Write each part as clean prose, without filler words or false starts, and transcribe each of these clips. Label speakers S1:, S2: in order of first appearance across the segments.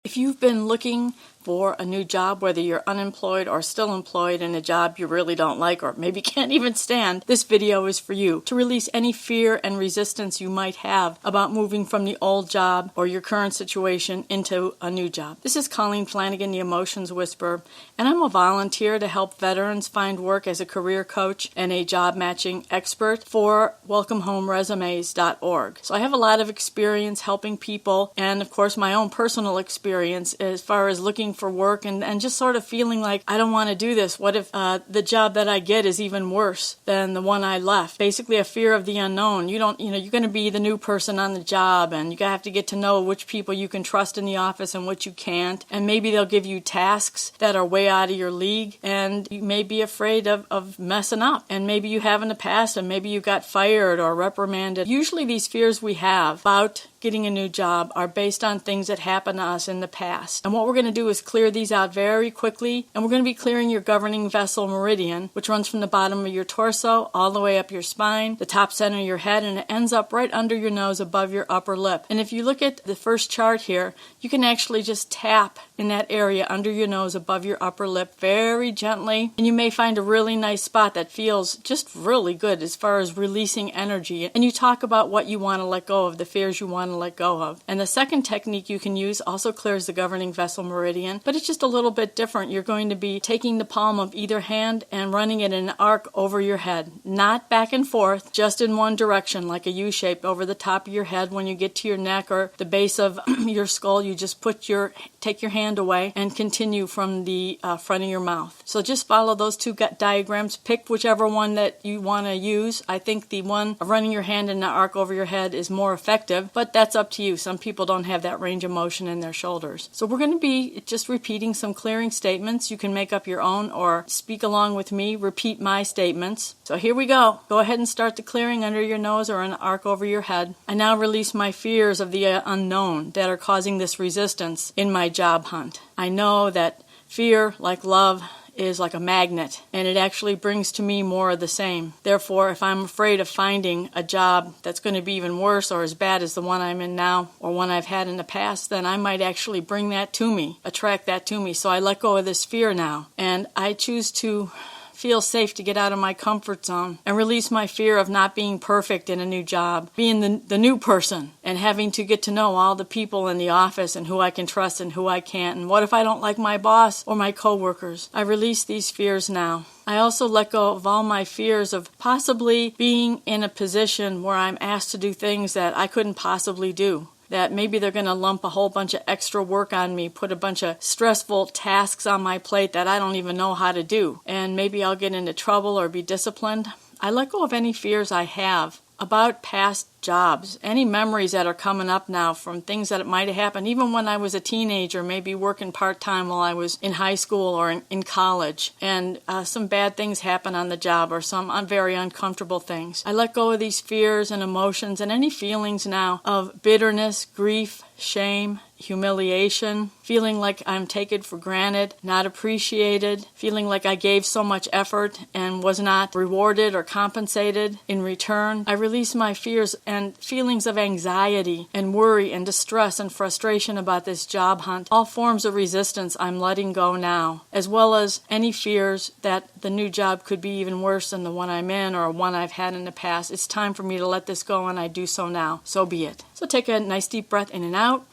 S1: If you've been looking for a new job, whether you're unemployed or still employed in a job you really don't like or maybe can't even stand, this video is for you to release any fear and resistance you might have about moving from the old job or your current situation into a new job. This is Colleen Flanagan, the Emotions Whisperer, and I'm a volunteer to help veterans find work as a career coach and a job matching expert for WelcomeHomeResumes.org. So I have a lot of experience helping people, and of course my own personal experience as far as looking for work and just sort of feeling like I don't want to do this. What if the job that I get is even worse than the one I left? Basically a fear of the unknown. You're going to be the new person on the job, and you have to get to know which people you can trust in the office and which you can't, and maybe they'll give you tasks that are way out of your league, and you may be afraid of messing up, and maybe you have in the past, and maybe you got fired or reprimanded. Usually these fears we have about getting a new job are based on things that happened to us in the past. And what we're going to do is clear these out very quickly, and we're going to be clearing your governing vessel meridian, which runs from the bottom of your torso all the way up your spine, the top center of your head, and it ends up right under your nose above your upper lip. And if you look at the first chart here, you can actually just tap in that area under your nose above your upper lip very gently, and you may find a really nice spot that feels just really good as far as releasing energy. And you talk about what you want to let go of, the fears you want to let go of. And the second technique you can use also clears the governing vessel meridian, but it's just a little bit different. You're going to be taking the palm of either hand and running it in an arc over your head, not back and forth, just in one direction like a U shape over the top of your head. When you get to your neck or the base of your skull, you just take your hand away and continue from the front of your mouth. So just follow those two diagrams. Pick whichever one that you want to use. I think the one of running your hand in an arc over your head is more effective, but that's up to you. Some people don't have that range of motion in their shoulders. So we're going to be just repeating some clearing statements. You can make up your own or speak along with me, repeat my statements. So here we go. Go ahead and start the clearing under your nose or an arc over your head. I now release my fears of the unknown that are causing this resistance in my job hunt. I know that fear, like love, is like a magnet, and it actually brings to me more of the same. Therefore, if I'm afraid of finding a job that's going to be even worse or as bad as the one I'm in now or one I've had in the past, then I might actually bring that to me, attract that to me. So I let go of this fear now, and I choose to feel safe to get out of my comfort zone and release my fear of not being perfect in a new job, being the new person and having to get to know all the people in the office and who I can trust and who I can't. And what if I don't like my boss or my coworkers? I release these fears now. I also let go of all my fears of possibly being in a position where I'm asked to do things that I couldn't possibly do. That maybe they're going to lump a whole bunch of extra work on me, put a bunch of stressful tasks on my plate that I don't even know how to do, and maybe I'll get into trouble or be disciplined. I let go of any fears I have about past jobs, any memories that are coming up now from things that might have happened even when I was a teenager, maybe working part-time while I was in high school or in college, and some bad things happen on the job or some very uncomfortable things. I let go of these fears and emotions and any feelings now of bitterness, grief, shame, humiliation, feeling like I'm taken for granted, not appreciated, feeling like I gave so much effort and was not rewarded or compensated in return. I release my fears and feelings of anxiety and worry and distress and frustration about this job hunt. All forms of resistance I'm letting go now, as well as any fears that the new job could be even worse than the one I'm in or one I've had in the past. It's time for me to let this go, and I do so now. So be it. So take a nice deep breath in and out.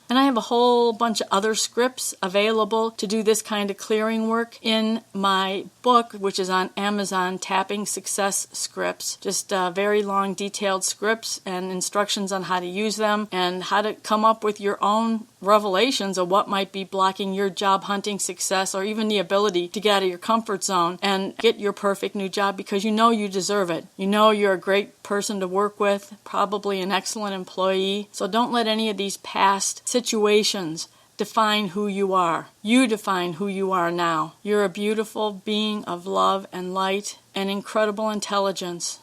S1: And I have a whole bunch of other scripts available to do this kind of clearing work in my book, which is on Amazon, Tapping Success Scripts. Just very long, detailed scripts and instructions on how to use them and how to come up with your own revelations of what might be blocking your job hunting success or even the ability to get out of your comfort zone and get your perfect new job, because you know you deserve it. You know you're a great person to work with, probably an excellent employee. So don't let any of these past situations define who you are. You define who you are now. You're a beautiful being of love and light and incredible intelligence,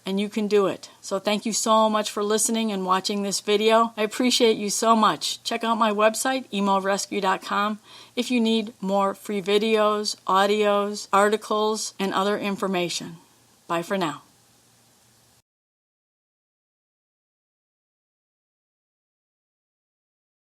S1: and you can do it. So thank you so much for listening and watching this video. I appreciate you so much. Check out my website, emorescue.com, if you need more free videos, audios, articles, and other information. Bye for now.